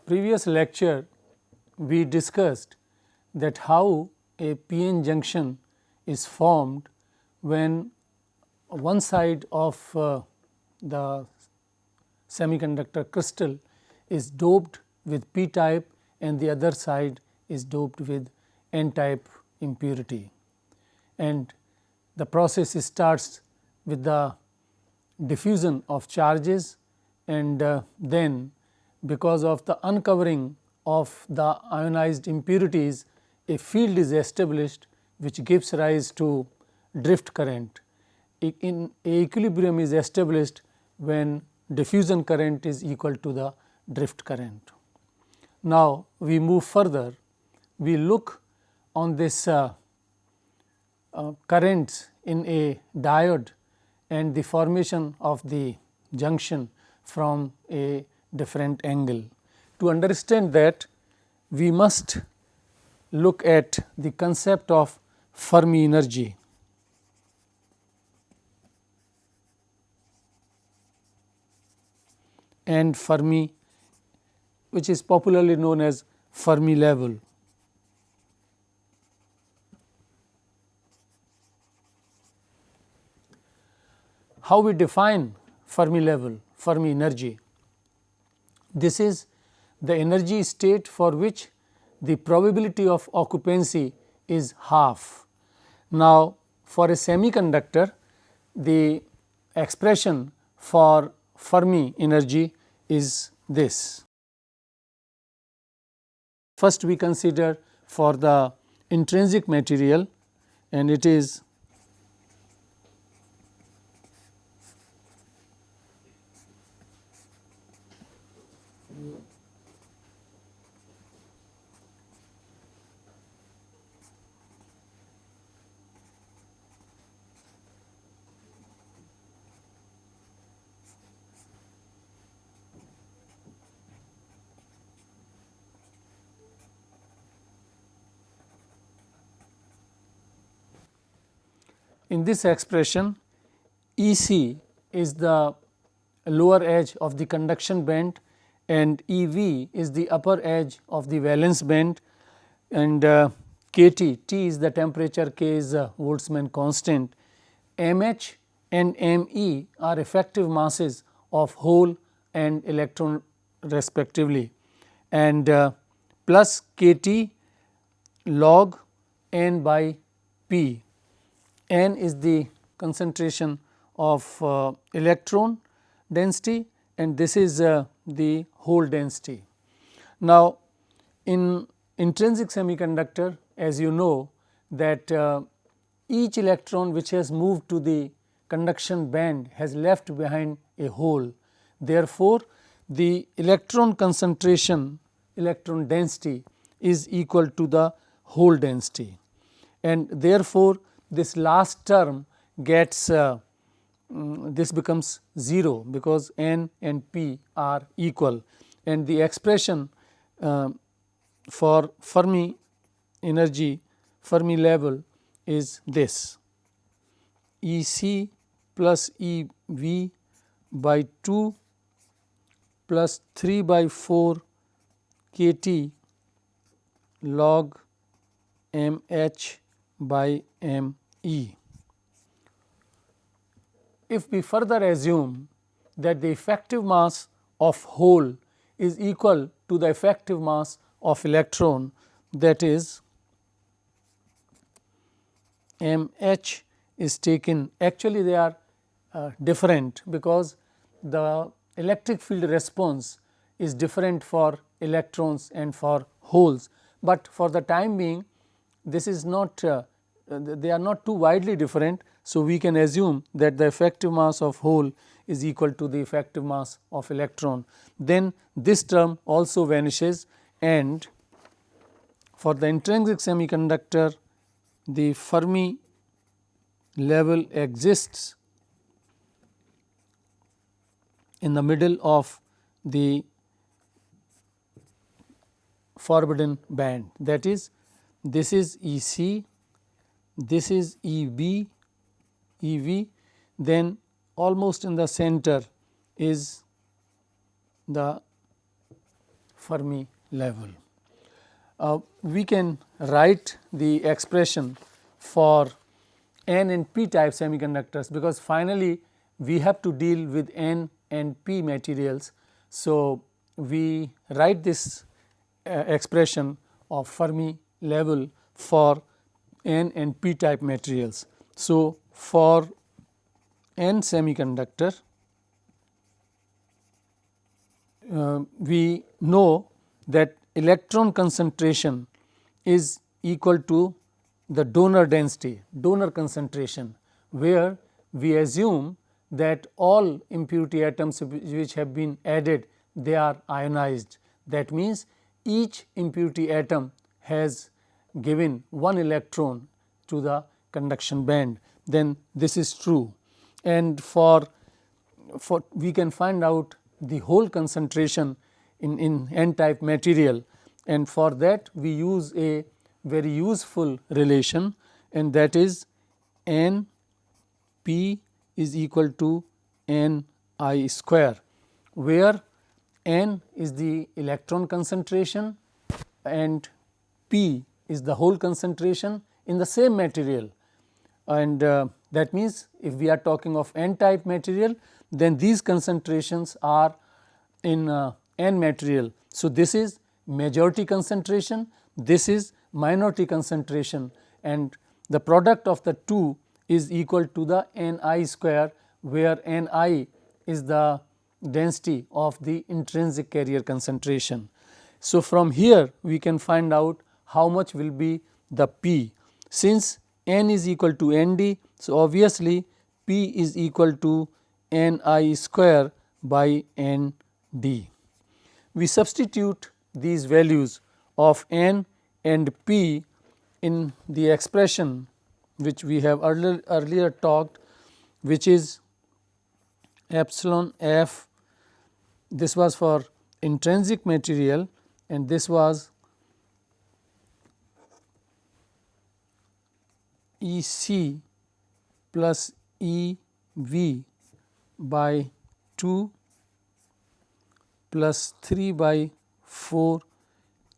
previous lecture we discussed that how a p-n junction is formed when one side of the semiconductor crystal is doped with p type and the other side is doped with n type impurity. And the process starts with the diffusion of charges, and then because of the uncovering of the ionized impurities, a field is established which gives rise to drift current. In equilibrium is established when diffusion current is equal to the drift current. Now, we move further, we look on this currents in a diode and the formation of the junction from a different angle. To understand that, we must look at the concept of Fermi energy. And Fermi, which is popularly known as Fermi level. How we define Fermi level, Fermi energy? This is the energy state for which the probability of occupancy is half. Now, for a semiconductor, the expression for Fermi energy is this. First, we consider for the intrinsic material, and it is in this expression, E c is the lower edge of the conduction band and E v is the upper edge of the valence band, and K T, T is the temperature, K is the Boltzmann constant, M h and M e are effective masses of hole and electron respectively, and plus K T log n by p. N is the concentration of electron density and this is the hole density. Now, in intrinsic semiconductor, as you know that each electron which has moved to the conduction band has left behind a hole. Therefore, the electron concentration, electron density is equal to the hole density, and therefore, this last term gets this becomes 0 because n and p are equal, and the expression for Fermi energy, Fermi level is this: E c plus E v by 2 plus 3 by 4 k T log m h by m e. If we further assume that the effective mass of hole is equal to the effective mass of electron, that is m h is taken, actually they are different because the electric field response is different for electrons and for holes, but for the time being this is not they are not too widely different. So, we can assume that the effective mass of hole is equal to the effective mass of electron. Then this term also vanishes, and for the intrinsic semiconductor the Fermi level exists in the middle of the forbidden band, that is this is E c, this is E b, E v, then almost in the center is the Fermi level. We can write the expression for N and P type semiconductors, because finally we have to deal with N and P materials. So, we write this expression of Fermi level for N and P type materials. So, for N semiconductor, we know that electron concentration is equal to the donor density, donor concentration, where we assume that all impurity atoms which have been added, they are ionized. That means, each impurity atom has given one electron to the conduction band, then this is true. And for we can find out the whole concentration in N type material, and for that we use a very useful relation, and that is N P is equal to N I square, where N is the electron concentration and P is the whole concentration in the same material. And that means, if we are talking of N type material, then these concentrations are in N material. So, this is majority concentration, this is minority concentration, and the product of the two is equal to the Ni square, where Ni is the density of the intrinsic carrier concentration. So, from here we can find out how much will be the P. Since N is equal to Nd, so obviously P is equal to Ni square by Nd. We substitute these values of N and P in the expression which we have earlier talked, which is epsilon f. This was for intrinsic material and this was E c plus E v by 2 plus 3 by 4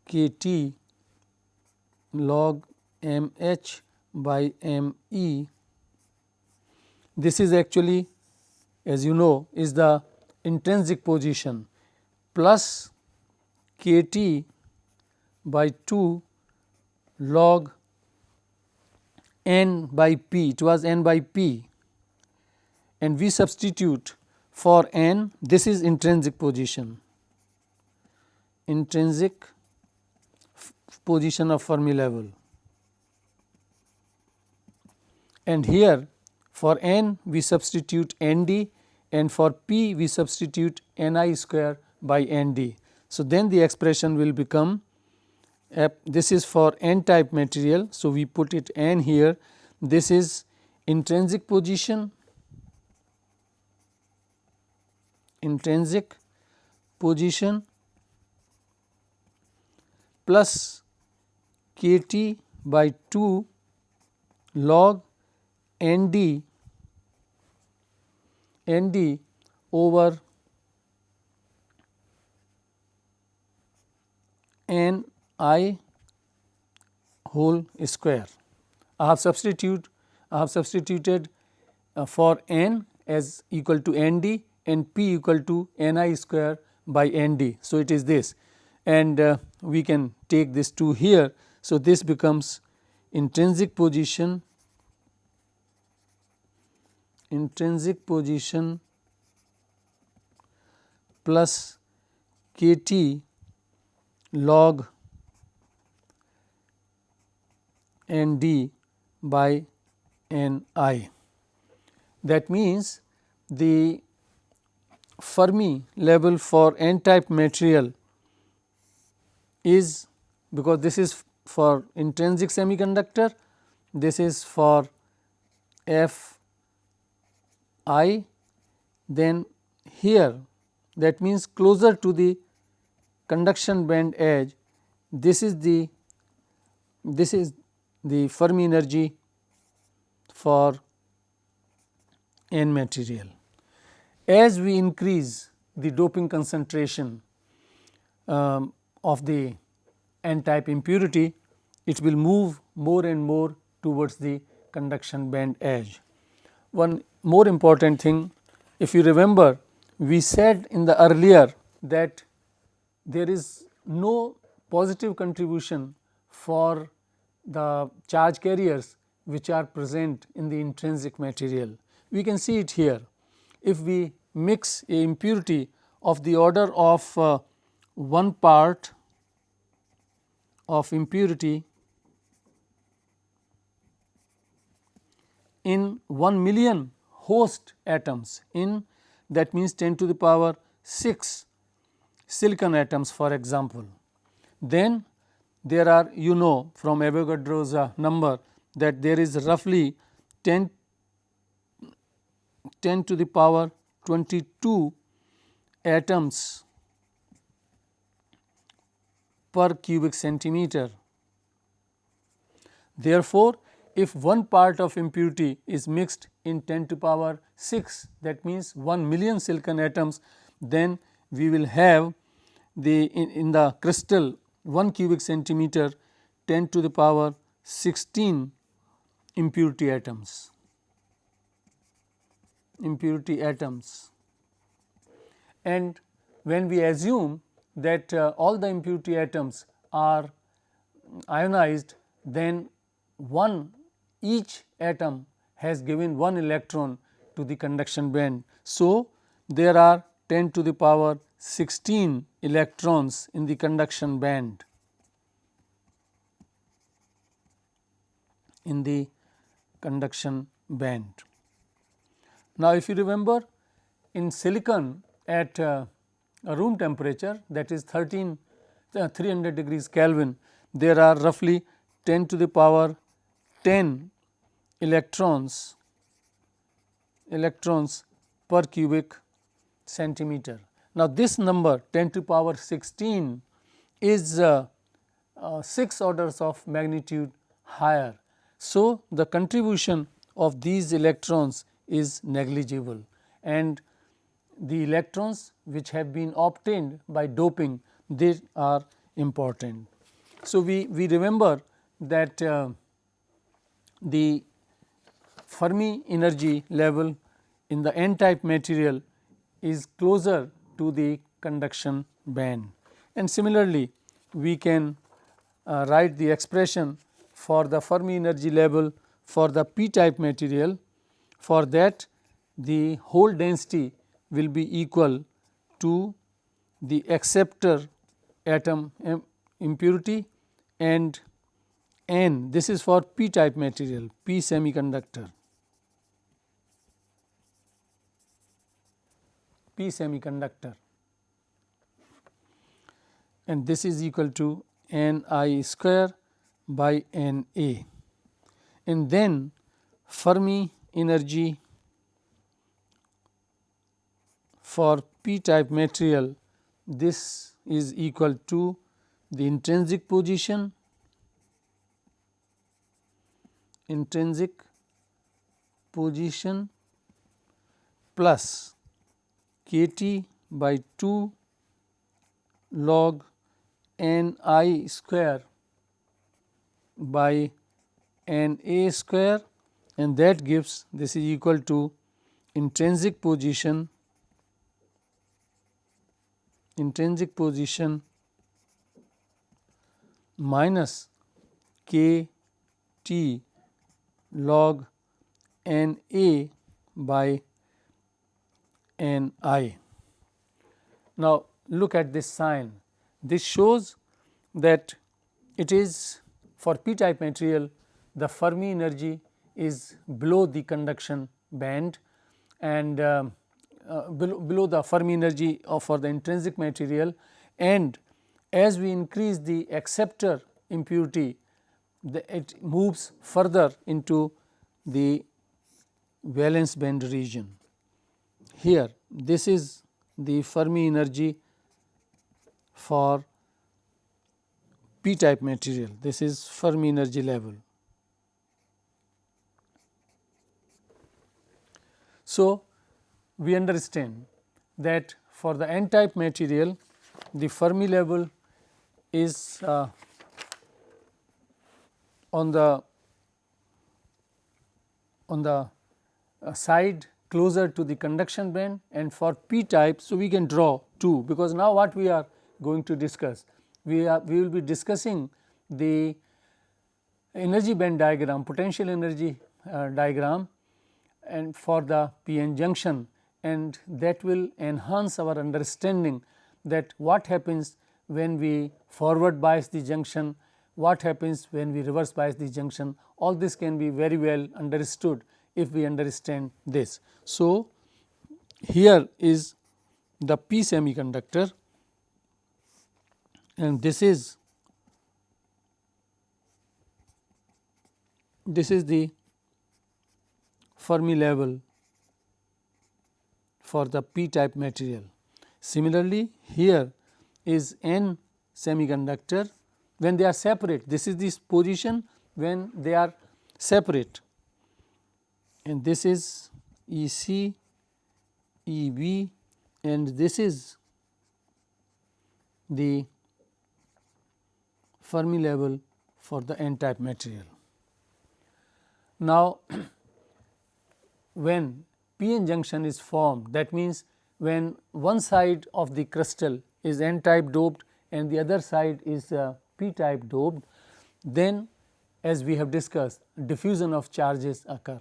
k T log m h by m e. This is actually, as you know, is the intrinsic position, plus k T by 2 log n by p. It was n by p, and we substitute for n. This is intrinsic position, intrinsic position of Fermi level, and here for n we substitute Nd, and for p we substitute Ni square by Nd. So, then the expression will become, this is for N type material. So, we put it N here, this is intrinsic position, plus k T by 2 log Nd over N I whole square. I have substituted for N as equal to Nd and P equal to Ni square by Nd. So, it is this, and we can take this 2 here. So, this becomes intrinsic position plus k T log Nd by Ni. That means, the Fermi level for N type material is, because this is for intrinsic semiconductor, this is for F I, then here, that means closer to the conduction band edge, this is the Fermi energy for N material. As we increase the doping concentration, of the n-type impurity, it will move more and more towards the conduction band edge. One more important thing, if you remember, we said in the earlier that there is no positive contribution for the charge carriers which are present in the intrinsic material. We can see it here. If we mix a impurity of the order of 1 part of impurity in 1,000,000 host atoms, in that means 10 to the power 6 silicon atoms for example, then there are, you know, from Avogadro's number that there is roughly 10 to the power 22 atoms per cubic centimeter. Therefore, if one part of impurity is mixed in 10 to the power 6, that means 1,000,000 silicon atoms, then we will have in the crystal 1 cubic centimeter 10 to the power 16 impurity atoms. And when we assume that all the impurity atoms are ionized, then each atom has given 1 electron to the conduction band. So, there are 10 to the power 16 electrons in the conduction band. Now, if you remember, in silicon at a room temperature, that is 300 degrees Kelvin, there are roughly 10 to the power 10 electrons per cubic centimeter. Now, this number 10 to the power 16 is 6 orders of magnitude higher. So, the contribution of these electrons is negligible, and the electrons which have been obtained by doping, they are important. So, we remember that the Fermi energy level in the n-type material is closer to the conduction band, and similarly we can write the expression for the Fermi energy level for the p-type material. For that, the hole density will be equal to the acceptor atom impurity and n, this is for p-type material, p semiconductor, and this is equal to Ni square by Na, and then Fermi energy for p-type material, this is equal to the intrinsic position plus kT by 2 log Ni square by Na square, and that gives, this is equal to intrinsic position minus kT log Na by Ni. Now, look at this sign. This shows that it is for p-type material, the Fermi energy is below the conduction band, and below the Fermi energy for the intrinsic material, and as we increase the acceptor impurity, it moves further into the valence band region. Here, this is the Fermi energy for p-type material, this is Fermi energy level. So, we understand that for the n-type material, the Fermi level is on the side closer to the conduction band, and for p type. So, we can draw 2, because now what we are going to discuss, we will be discussing the energy band diagram, potential energy diagram, and for the p-n junction, and that will enhance our understanding that what happens when we forward bias the junction, what happens when we reverse bias the junction. All this can be very well understood if we understand this. So, here is the p semiconductor, and this is the Fermi level for the p type material. Similarly, here is n semiconductor when they are separate. This is this position when they are separate, and this is E c, E b, and this is the Fermi level for the n type material. Now, when p-n junction is formed, that means when one side of the crystal is n type doped and the other side is p type doped, then as we have discussed, diffusion of charges occur.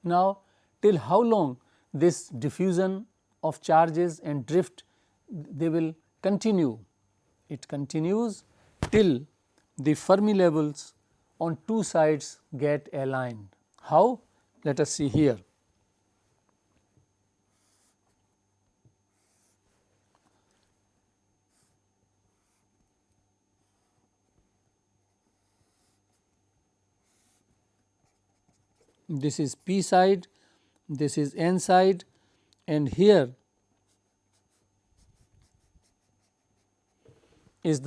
Now, till how long this diffusion of charges and drift they will continue? It continues till the Fermi levels on two sides get aligned. How? Let us see here. This is p side, this is n side, and here is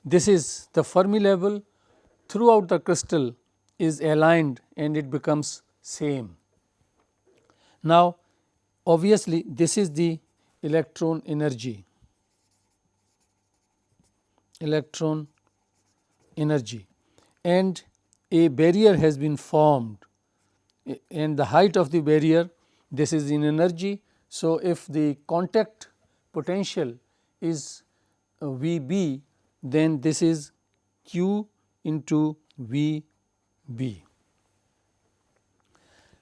this is the Fermi level throughout the crystal is aligned and it becomes same. Now, obviously, this is the electron energy, and a barrier has been formed, and the height of the barrier, this is in energy. So, if the contact potential is V b, then this is Q into V b.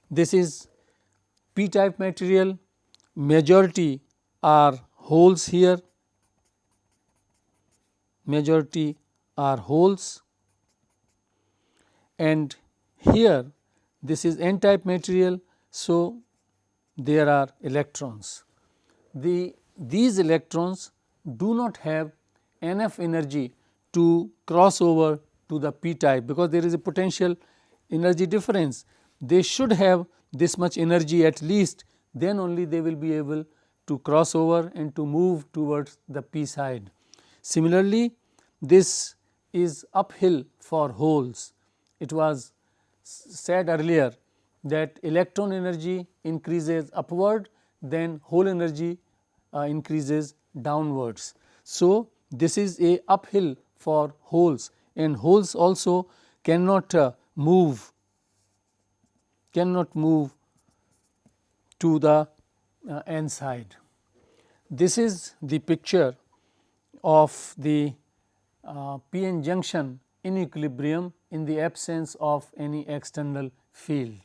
This is p type material, majority are holes here, majority are holes, and here this is n type material. So, there are electrons. These electrons do not have enough energy to cross over to the p type, because there is a potential energy difference. They should have this much energy at least, then only they will be able to cross over and to move towards the p side. Similarly, this is uphill for holes. It was said earlier that electron energy increases upward, then hole energy increases downwards. So, this is a uphill for holes, and holes also cannot move to the n side. This is the picture of the p-n junction in equilibrium in the absence of any external field.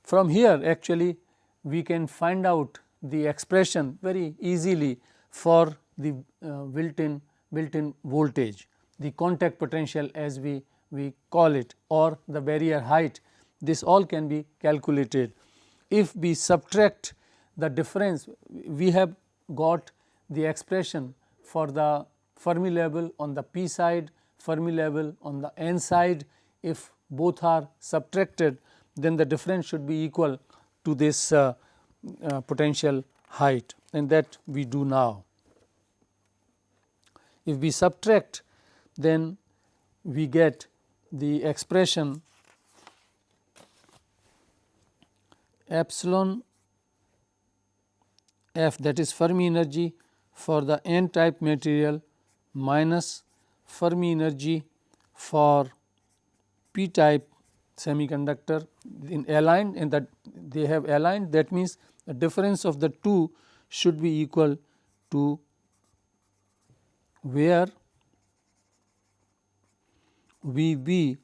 From here, actually we can find out the expression very easily for the built-in voltage, the contact potential as we call it, or the barrier height. This all can be calculated. If we subtract the difference, we have got the expression for the Fermi level on the p side, Fermi level on the n side. If both are subtracted, then the difference should be equal to this potential height, and that we do now. If we subtract, then we get the expression epsilon f, that is Fermi energy for the n type material minus Fermi energy for p type semiconductor in aligned, and that they have aligned, that means the difference of the two should be equal to where V b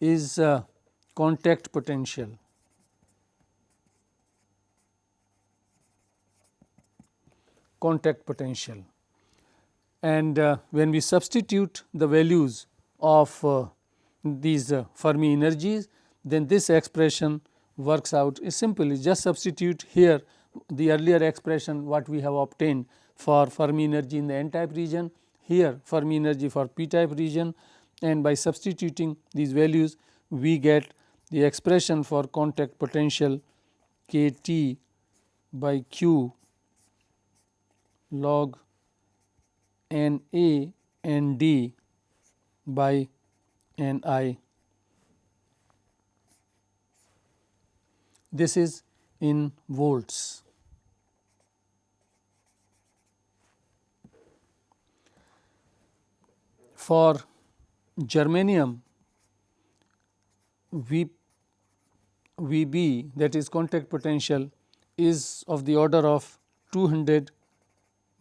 is contact potential. And when we substitute the values of these Fermi energies, then this expression works out is simple. Just substitute here the earlier expression what we have obtained for Fermi energy in the n type region, here Fermi energy for p type region, and by substituting these values we get the expression for contact potential k T by q log n A n d by n I. This is in volts. For germanium, Vb, that is contact potential, is of the order of 200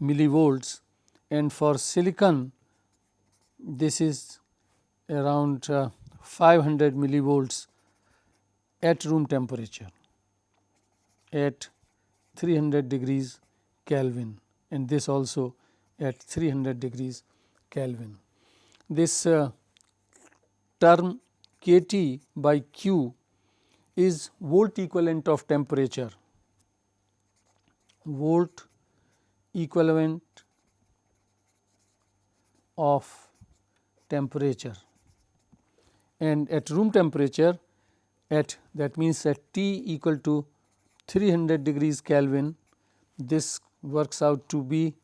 millivolts, and for silicon this is around 500 millivolts at room temperature at 300 degrees Kelvin, and this also at 300 degrees Kelvin. This term k T by q is volt equivalent of temperature, volt equivalent of temperature, and at room temperature, at that means at T equal to 300 degrees Kelvin, this works out to be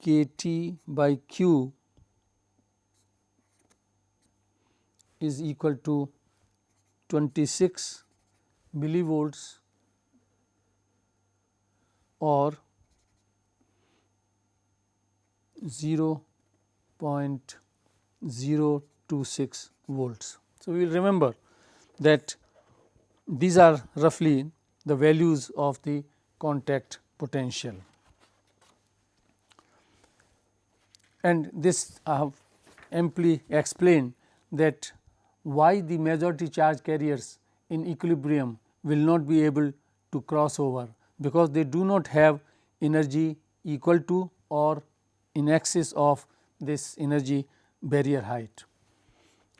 k T by q is equal to 26 millivolts or 0.026 volts. So, we will remember that these are roughly the values of the contact potential, and this I have amply explained that why the majority charge carriers in equilibrium will not be able to cross over, because they do not have energy equal to or in excess of this energy barrier height,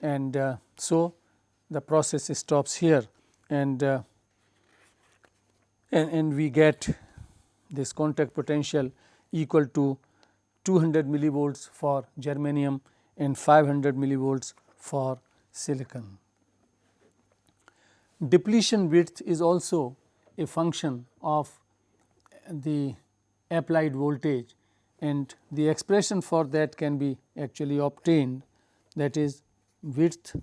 and so the process stops here, and we get this contact potential equal to 200 millivolts for germanium and 500 millivolts for silicon. Depletion width is also a function of the applied voltage, and the expression for that can be actually obtained, that is width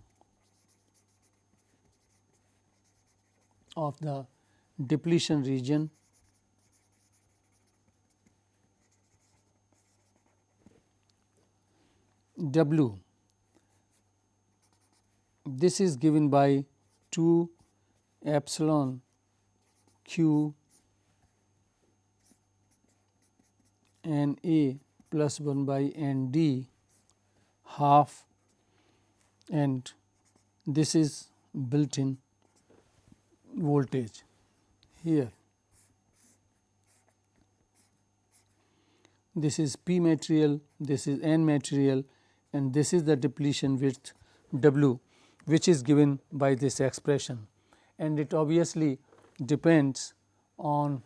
of the depletion region W. This is given by 2 epsilon q n A plus 1 by n d half, and this is built in voltage here. This is P material, this is N material, and this is the depletion width W, which is given by this expression, and it obviously depends on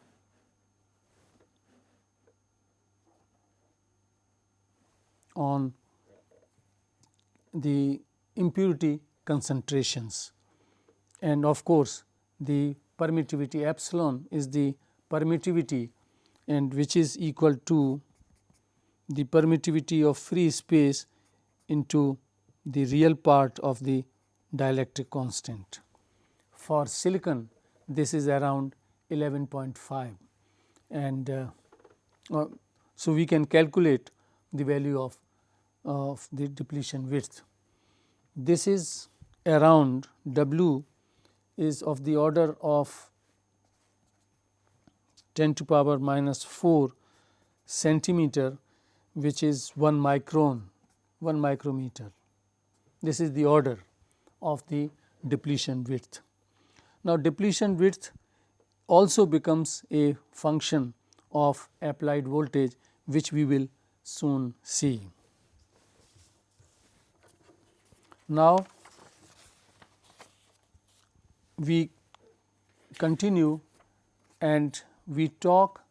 the impurity concentrations, and of course, the permittivity epsilon is the permittivity, and which is equal to the permittivity of free space into the real part of the dielectric constant. For silicon, this is around 11.5, and so we can calculate the value of the depletion width. This is around W is of the order of 10 to power minus 4 centimeter, which is 1 micron, 1 micrometer. This is the order of the depletion width. Now, depletion width also becomes a function of applied voltage, which we will soon see. Now, we continue and we talk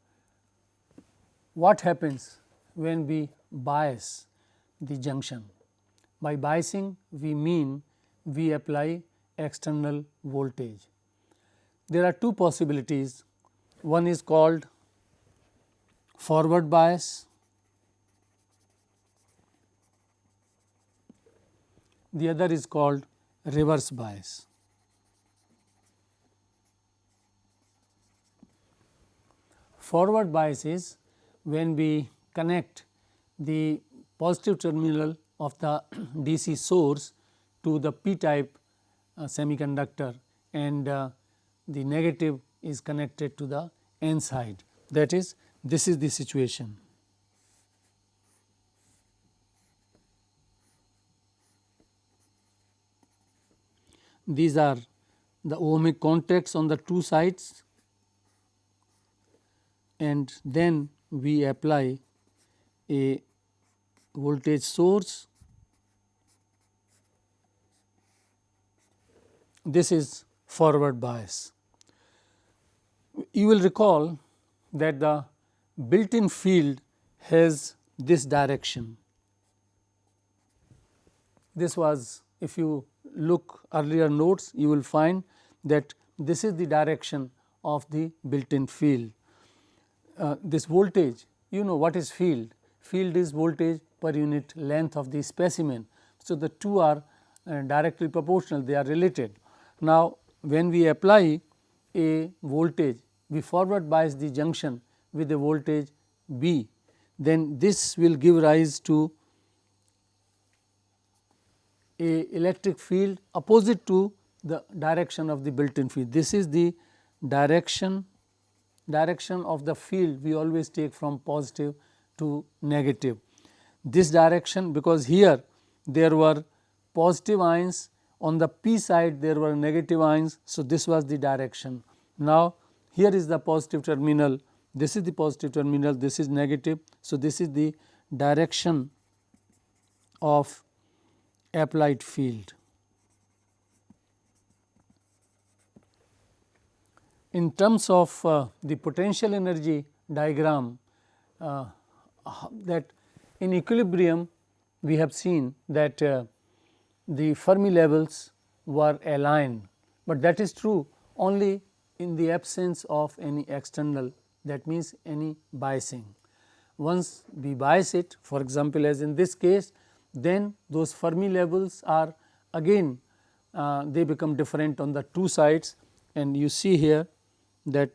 what happens when we bias the junction. By biasing, we mean we apply external voltage. There are two possibilities. One is called forward bias, the other is called reverse bias. Forward bias is when we connect the positive terminal of the DC source to the p type semiconductor, and the negative is connected to the N side. That is, this is the situation. These are the ohmic contacts on the two sides, and then we apply a voltage source. This is forward bias. You will recall that the built-in field has this direction. This was, if you look earlier notes, you will find that this is the direction of the built-in field. This voltage, you know what is field? Field is voltage per unit length of the specimen. So, the two are directly proportional, they are related. Now, when we apply a voltage, we forward bias the junction with a voltage B, then this will give rise to a electric field opposite to the direction of the built-in field. This is the direction of the field we always take from positive to negative. This direction, because here there were positive ions, on the p side there were negative ions. So, this was the direction. Now, here is the positive terminal, this is the positive terminal, this is negative. So, this is the direction of applied field. In terms of the potential energy diagram, that in equilibrium we have seen that the Fermi levels were aligned, but that is true only in the absence of any external, that means any biasing. Once we bias it, for example, as in this case, then those Fermi levels are again they become different on the two sides, and you see here that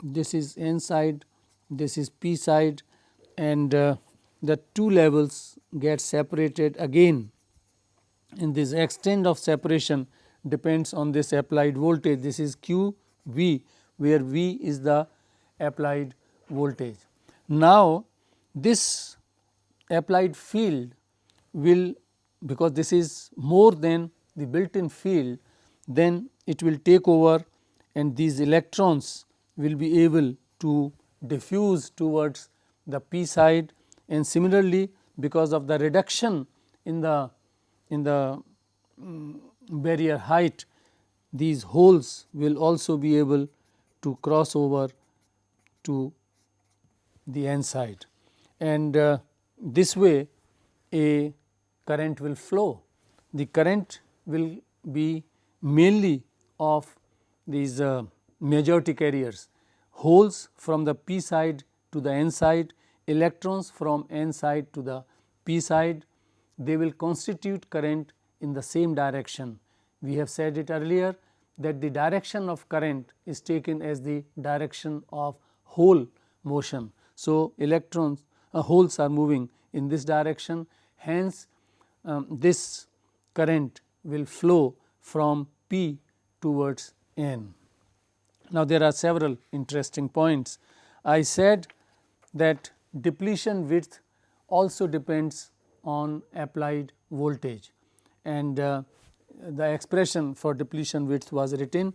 this is N side, this is P side, and the two levels get separated again, and this extent of separation depends on this applied voltage. This is Q V, where V is the applied voltage. Now, this applied field will, because this is more than the built-in field, then it will take over and these electrons will be able to diffuse towards the p side, and similarly because of the reduction in the barrier height, these holes will also be able to cross over to the N side, and this way a current will flow. The current will be mainly of these majority carriers, holes from the p side to the N side, electrons from N side to the p side. They will constitute current in the same direction. We have said it earlier that the direction of current is taken as the direction of hole motion. So, electrons holes are moving in this direction, hence this current will flow from P towards N. Now, there are several interesting points. I said that depletion width also depends on applied voltage, and the expression for depletion width was written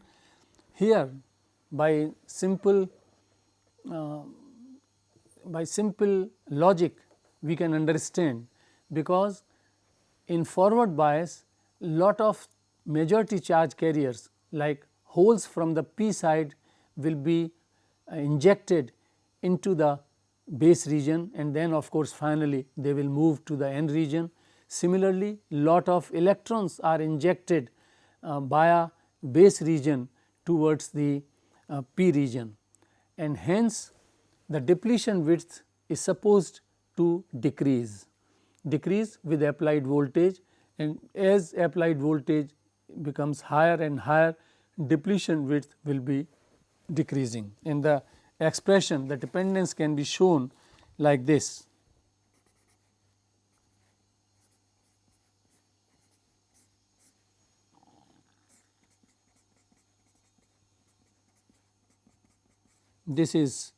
here by simple logic we can understand, because in forward bias lot of majority charge carriers like holes from the P side will be injected into the base region, and then of course, finally they will move to the N region. Similarly, lot of electrons are injected via base region towards the P region, and hence the depletion width is supposed to decrease with applied voltage, and as applied voltage becomes higher and higher, depletion width will be decreasing. In the expression, the dependence can be shown like this. This is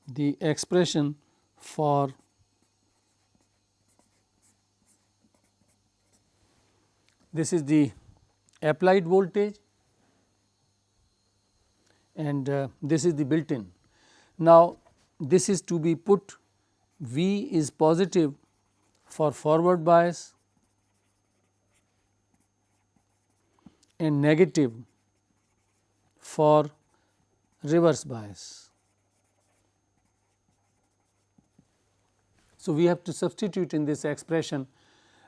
the expression for this is the applied voltage, and this is the built in. Now, this is to be put, V is positive for forward bias and negative for reverse bias. So, we have to substitute in this expression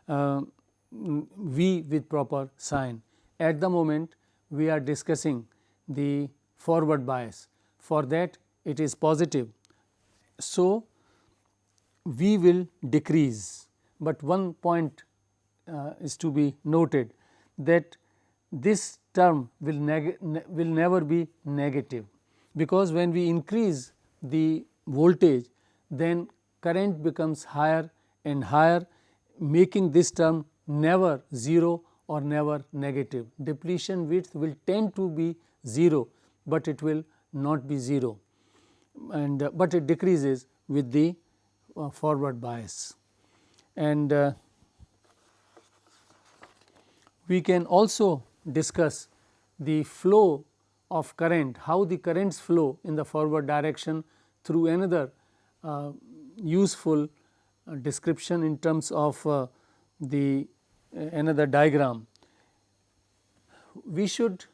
V with proper sign. At the moment we are discussing the forward bias, for that it is positive. So, V will decrease, but one point is to be noted, that this term will never be negative, because when we increase the voltage, then current becomes higher and higher, making this term never 0 or never negative. Depletion width will tend to be 0, but it will not be 0, and but it decreases with the forward bias. And we can also discuss the flow of current, how the currents flow in the forward direction through another useful description in terms of the another diagram. We should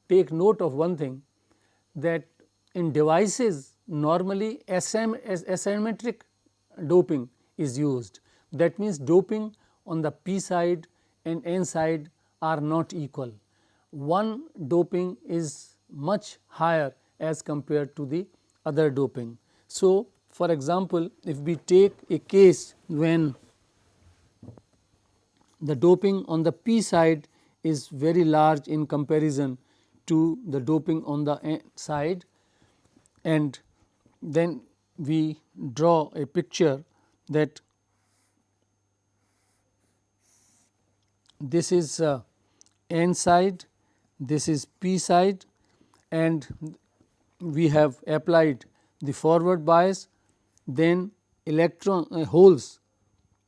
take note of one thing, that in devices normally asymmetric doping is used. That means, doping on the P side and N side are not equal. One doping is much higher as compared to the other doping. So, for example, if we take a case when the doping on the P side is very large in comparison to the doping on the N side, and then we draw a picture that this is N side, this is P side, and we have applied the forward bias, then holes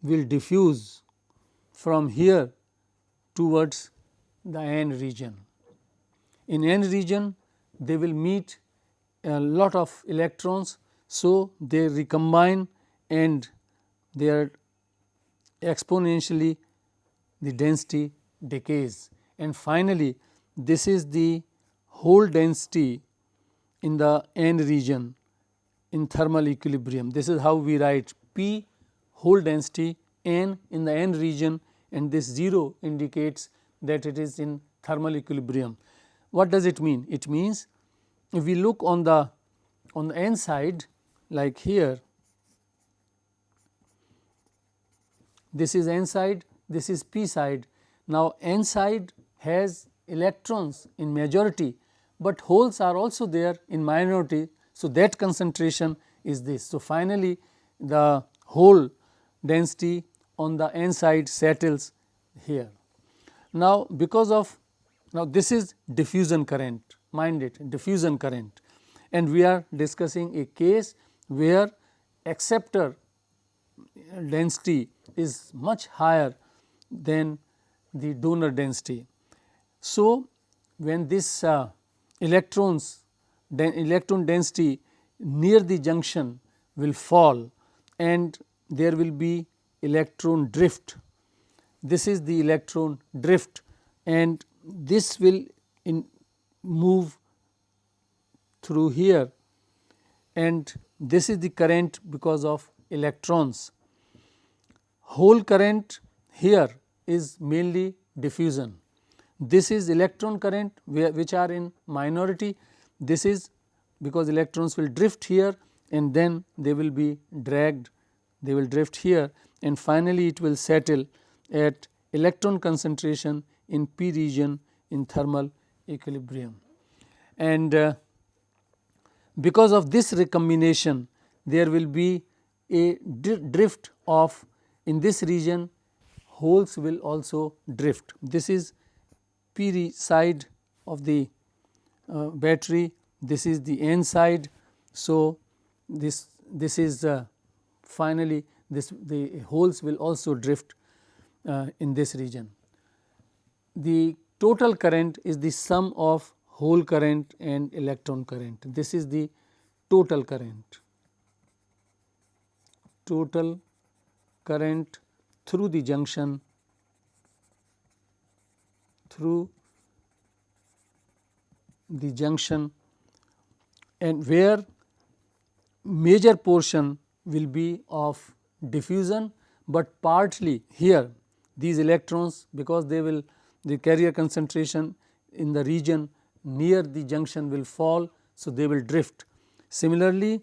will diffuse from here towards the N region. In N region they will meet a lot of electrons, so they recombine and they are exponentially the density decays, and finally this is the whole density in the N region in thermal equilibrium. This is how we write P whole density, N in the N region, and this 0 indicates that it is in thermal equilibrium. What does it mean? It means, if we look on the N side, like here, this is N side, this is P side. Now, N side has electrons in majority, but holes are also there in minority. So, that concentration is this. So, finally, the hole density on the n side settles here. Now, because of this is diffusion current, mind it, diffusion current, and we are discussing a case where acceptor density is much higher than the donor density. So, when this electron density near the junction will fall and there will be electron drift. This is the electron drift, and this will move through here, and this is the current because of electrons. Hole current here is mainly diffusion. This is electron current which are in minority. This is because electrons will drift here and then they will be dragged, they will drift here, and finally, it will settle at electron concentration in p region in thermal equilibrium. And because of this recombination, there will be a drift of, in this region holes will also drift. This is p side of the battery, this is the n side. So, this is finally the holes will also drift in this region. The total current is the sum of hole current and electron current. This is the total current, total current through the junction, and where major portion will be of diffusion, but partly here these electrons, because they will, the carrier concentration in the region near the junction will fall. So, they will drift. Similarly,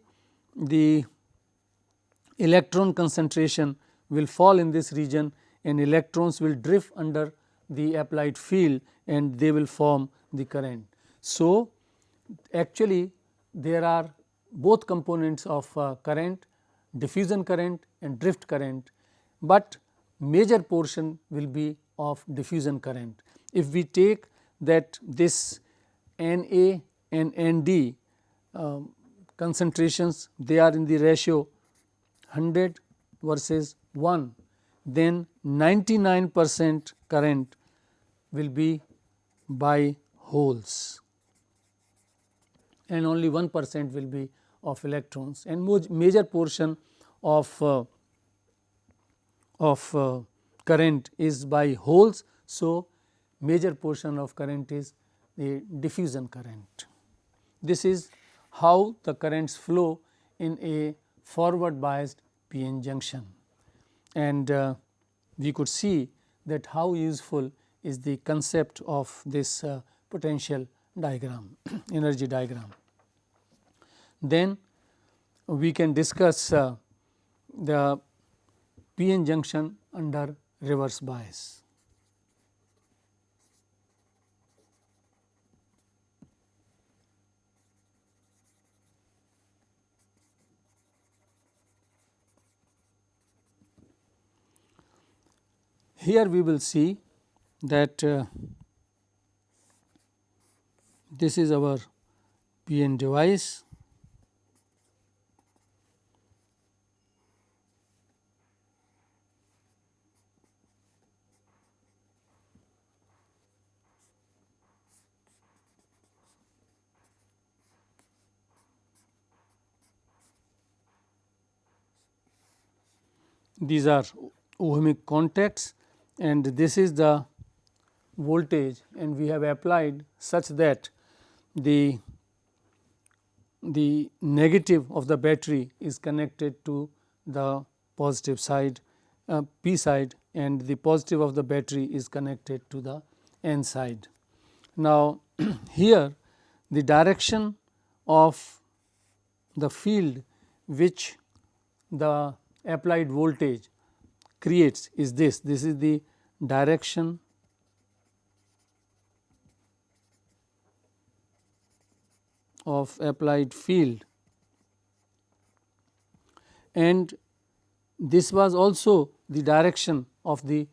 the electron concentration will fall in this region and electrons will drift under the applied field and they will form the current. So, actually there are both components of current, diffusion current and drift current, but major portion will be of diffusion current. If we take that this N A and N D concentrations, they are in the ratio 100 versus 1, then 99% current will be by holes and only 1% will be of electrons, and major portion of current is by holes. So, major portion of current is the diffusion current. This is how the currents flow in a forward biased p-n junction, and we could see that how useful is the concept of this potential diagram, energy diagram. Then we can discuss the p-n junction under reverse bias. Here we will see that this is our p-n device. These are ohmic contacts and this is the voltage, and we have applied such that the negative of the battery is connected to the positive side, p side, and the positive of the battery is connected to the n side. Now, here the direction of the field which the applied voltage creates is this. This is the direction of applied field, and this was also the direction of the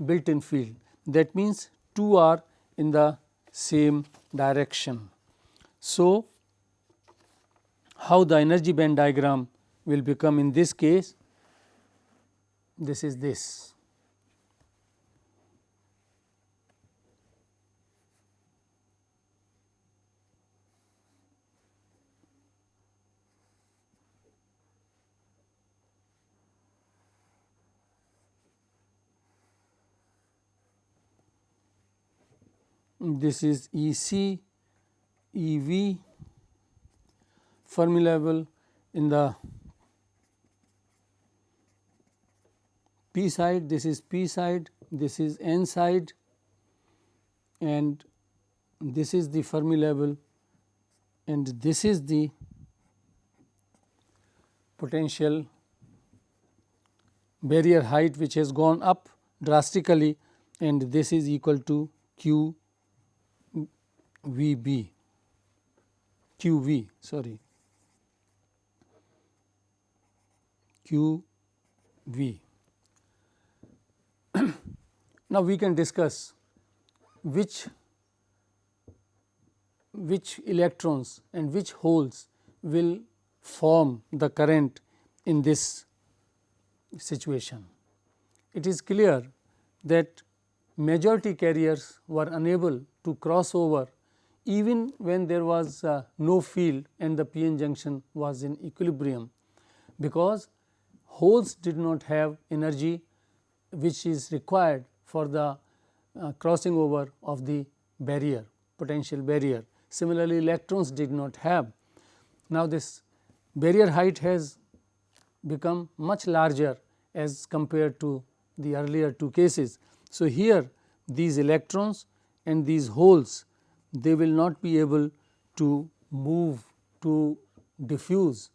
built in field. That means, two are in the same direction. So, how the energy band diagram will become in this case? This is this. This is E c, E v, Fermi level in the p side, this is p side, this is n side, and this is the Fermi level, and this is the potential barrier height which has gone up drastically, and this is equal to q v b, q v sorry q v. Now, we can discuss which electrons and which holes will form the current in this situation. It is clear that majority carriers were unable to cross over even when there was no field and the p-n junction was in equilibrium, because holes did not have energy which is required for the crossing over of the barrier, potential barrier. Similarly, electrons did not have. Now, this barrier height has become much larger as compared to the earlier two cases. So, here these electrons and these holes, they will not be able to move, to diffuse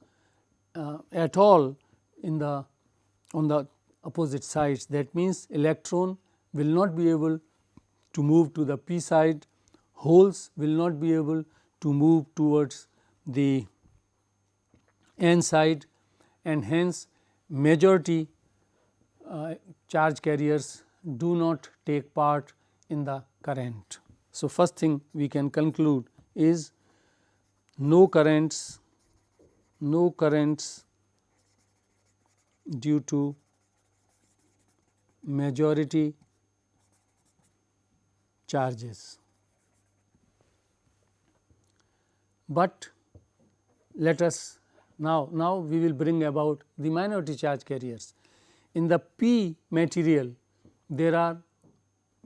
at all in the on the opposite sides. That means, electron will not be able to move to the p side, holes will not be able to move towards the n side, and hence majority charge carriers do not take part in the current. So, first thing we can conclude is no currents due to majority charges. But let us now we will bring about the minority charge carriers. In the p material, there are,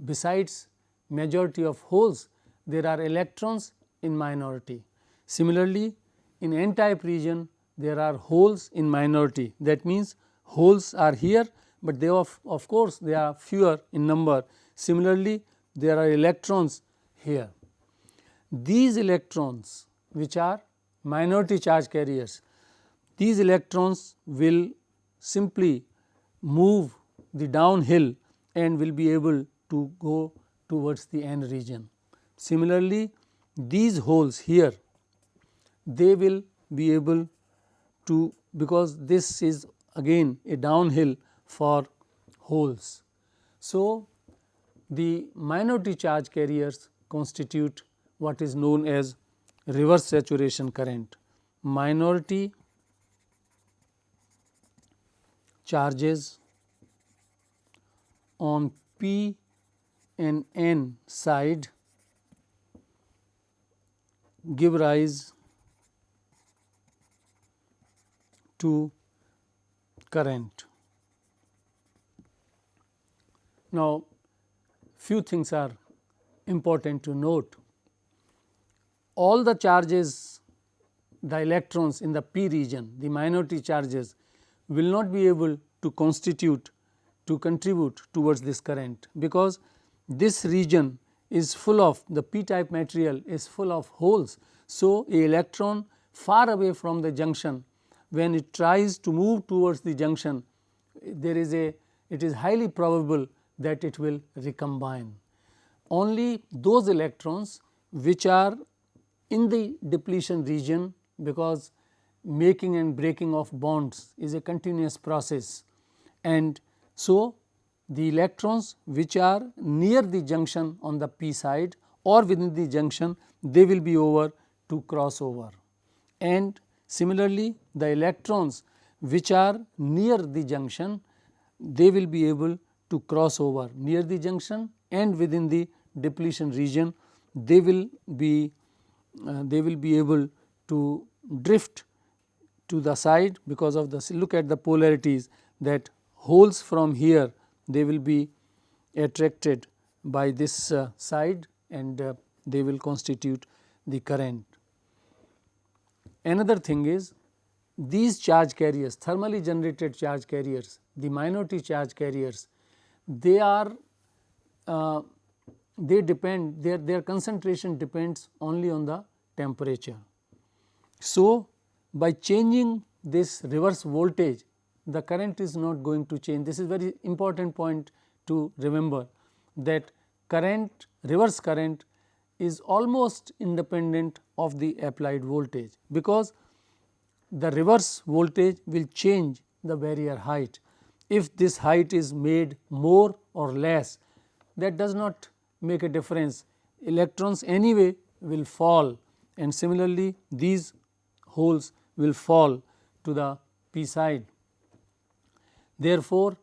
besides majority of holes, there are electrons in minority. Similarly, in n type region, there are holes in minority. That means, holes are here, but they of course, they are fewer in number. Similarly, there are electrons here. These electrons which are minority charge carriers, these electrons will simply move the downhill and will be able to go towards the n region. Similarly, these holes here, they will be able to, because this is again a downhill for holes. So, the minority charge carriers constitute what is known as reverse saturation current. Minority charges on p and n side give rise to current. Now, few things are important to note. All the charges, the electrons in the p region, the minority charges, will not be able to contribute towards this current, because this region is full of, the p type material is full of holes. So, a electron far away from the junction, when it tries to move towards the junction, there is it is highly probable that it will recombine. Only those electrons which are in the depletion region, because making and breaking of bonds is a continuous process, and so the electrons which are near the junction on the p side or within the junction, they will be over to cross over, and similarly the electrons which are near the junction, they will be able to cross over near the junction and within the depletion region, they will be able to drift to the side because of the, look at the polarities, that holes from here they will be attracted by this side, and they will constitute the current. Another thing is, these charge carriers, thermally generated charge carriers, the minority charge carriers, they are they depend, their concentration depends only on the temperature. So, by changing this reverse voltage, the current is not going to change. This is very important point to remember, that current, reverse current is almost independent of the applied voltage, because the reverse voltage will change the barrier height. If this height is made more or less, that does not make a difference, electrons anyway will fall, and similarly these holes will fall to the p side. Therefore,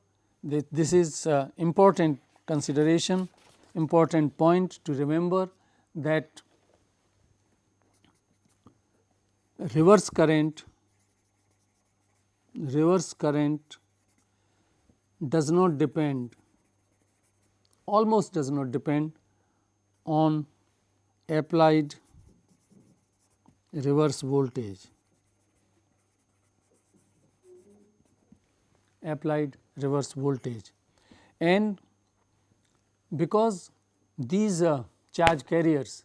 this is important consideration, important point to remember, that reverse current does not depend, almost does not depend on applied reverse voltage, and because these charge carriers,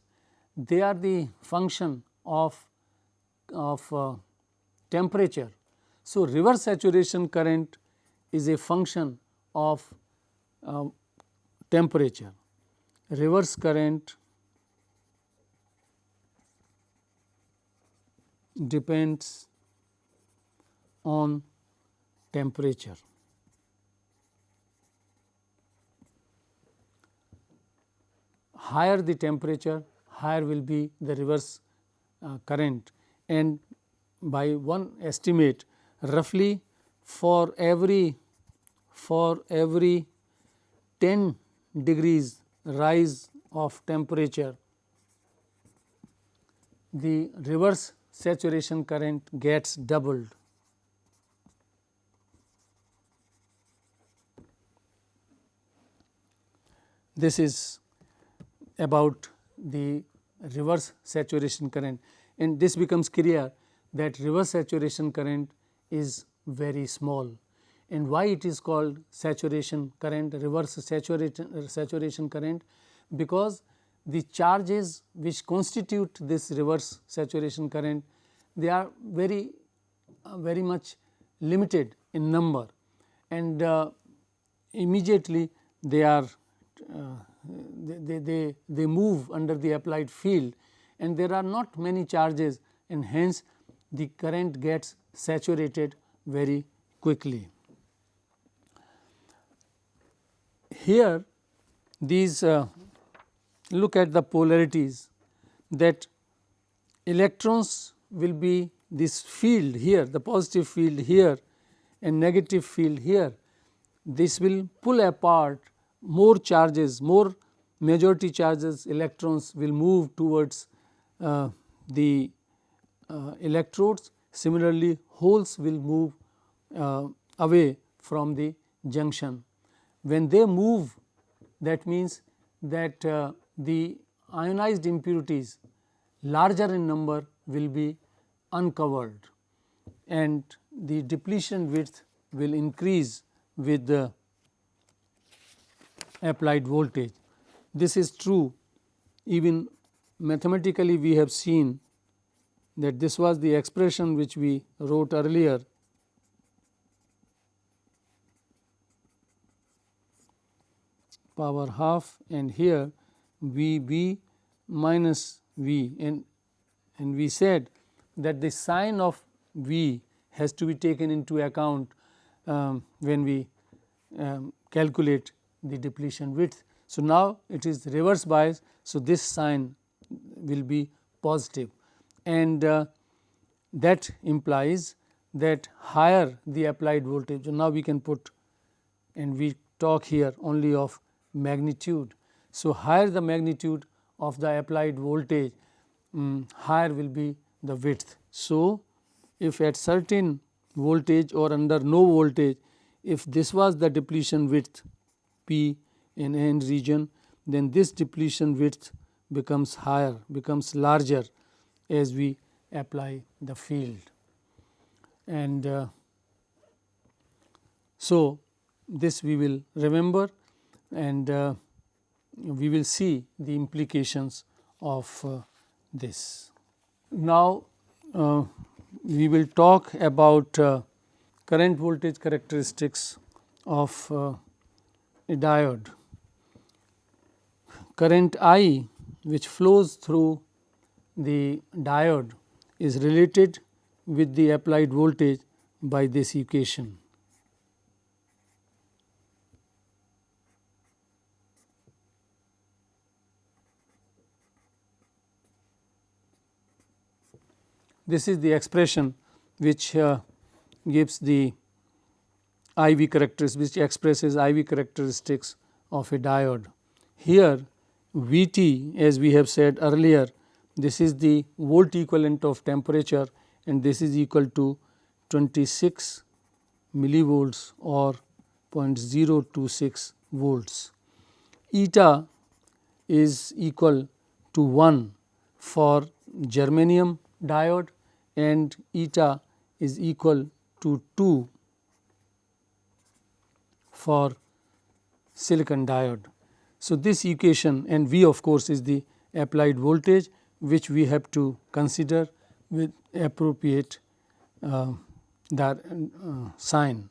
they are the function of temperature. So, reverse saturation current is a function of temperature. Reverse current depends on temperature. Higher the temperature, higher will be the reverse current, and by one estimate, roughly for every 10 degrees rise of temperature, the reverse saturation current gets doubled. This is about the reverse saturation current, and this becomes clear that reverse saturation current is very small. And why it is called saturation current, reverse saturation current? Because the charges which constitute this reverse saturation current, they are very much limited in number, and immediately they are they move under the applied field, and there are not many charges, and hence the current gets saturated very quickly. Here these look at the polarities, that electrons will be this field here, the positive field here and negative field here. This will pull apart more charges, more majority charges, electrons will move towards the electrodes. Similarly, holes will move away from the junction. When they move, that means that the ionized impurities, larger in number, will be uncovered, and the depletion width will increase with the applied voltage. This is true, even mathematically we have seen that this was the expression which we wrote earlier. Power half, and here V b minus V, and and we said that the sign of V has to be taken into account when we calculate the depletion width. So, now it is reverse bias. So, this sign will be positive, and that implies that higher the applied voltage. So, now we can put, and we talk here only of magnitude. So, higher the magnitude of the applied voltage, higher will be the width. So, if at certain voltage or under no voltage, if this was the depletion width P in N region, then this depletion width becomes higher, becomes larger as we apply the field. And so, this we will remember, and we will see the implications of this. Now, we will talk about current voltage characteristics of a diode. Current I which flows through the diode is related with the applied voltage by this equation. This is the expression which gives the IV characteristics, which expresses IV characteristics of a diode. Here Vt, as we have said earlier, this is the volt equivalent of temperature, and this is equal to 26 millivolts or 0.026 volts. Eta is equal to 1 for germanium diode, and eta is equal to 2 for silicon diode. So, this equation, and V of course is the applied voltage which we have to consider with appropriate sign.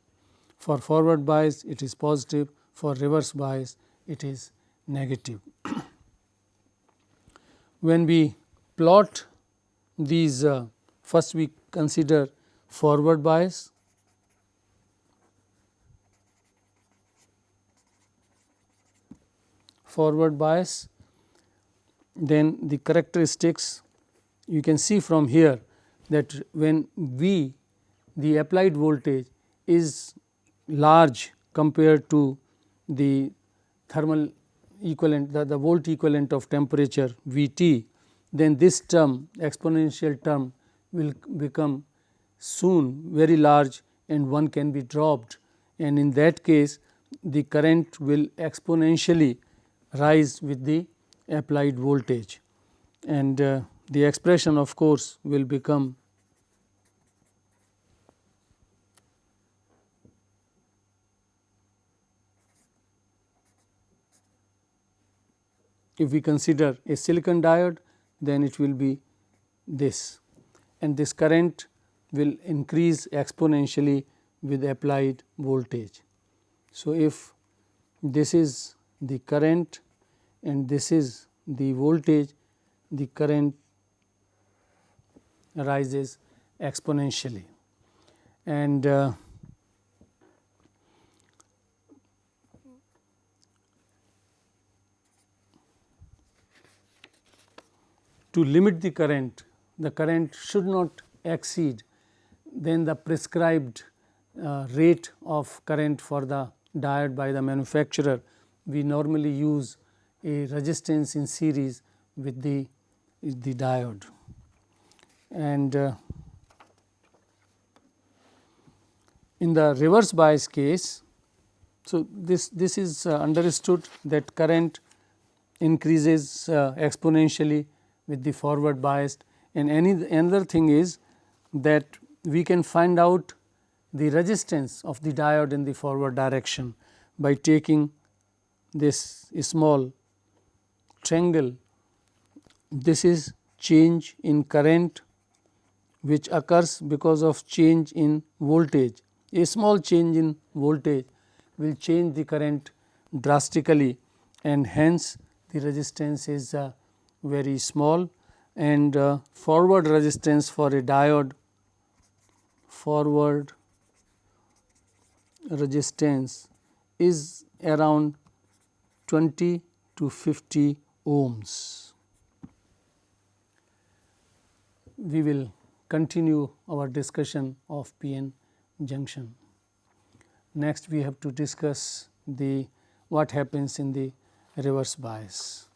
For forward bias it is positive, for reverse bias it is negative. When we plot these, first we consider forward bias. Forward bias, then the characteristics you can see from here that when V, the applied voltage, is large compared to the thermal equivalent, the volt equivalent of temperature Vt, then this term, exponential term, will become soon very large and one can be dropped, and in that case the current will exponentially rise with the applied voltage, and the expression of course will become if we consider a silicon diode, then it will be this, and this current will increase exponentially with applied voltage. So, if this is the current and this is the voltage, the current rises exponentially, and to limit the current should not exceed then the prescribed rate of current for the diode by the manufacturer. We normally use a resistance in series with the diode, and in the reverse bias case, so this is understood that current increases exponentially with the forward biased, and another thing is that we can find out the resistance of the diode in the forward direction by taking this small triangle. This is change in current which occurs because of change in voltage. A small change in voltage will change the current drastically, and hence the resistance is very small, and forward resistance for a diode, forward resistance is around 20 to 50 ohms. We will continue our discussion of PN junction. Next we have to discuss the what happens in the reverse bias.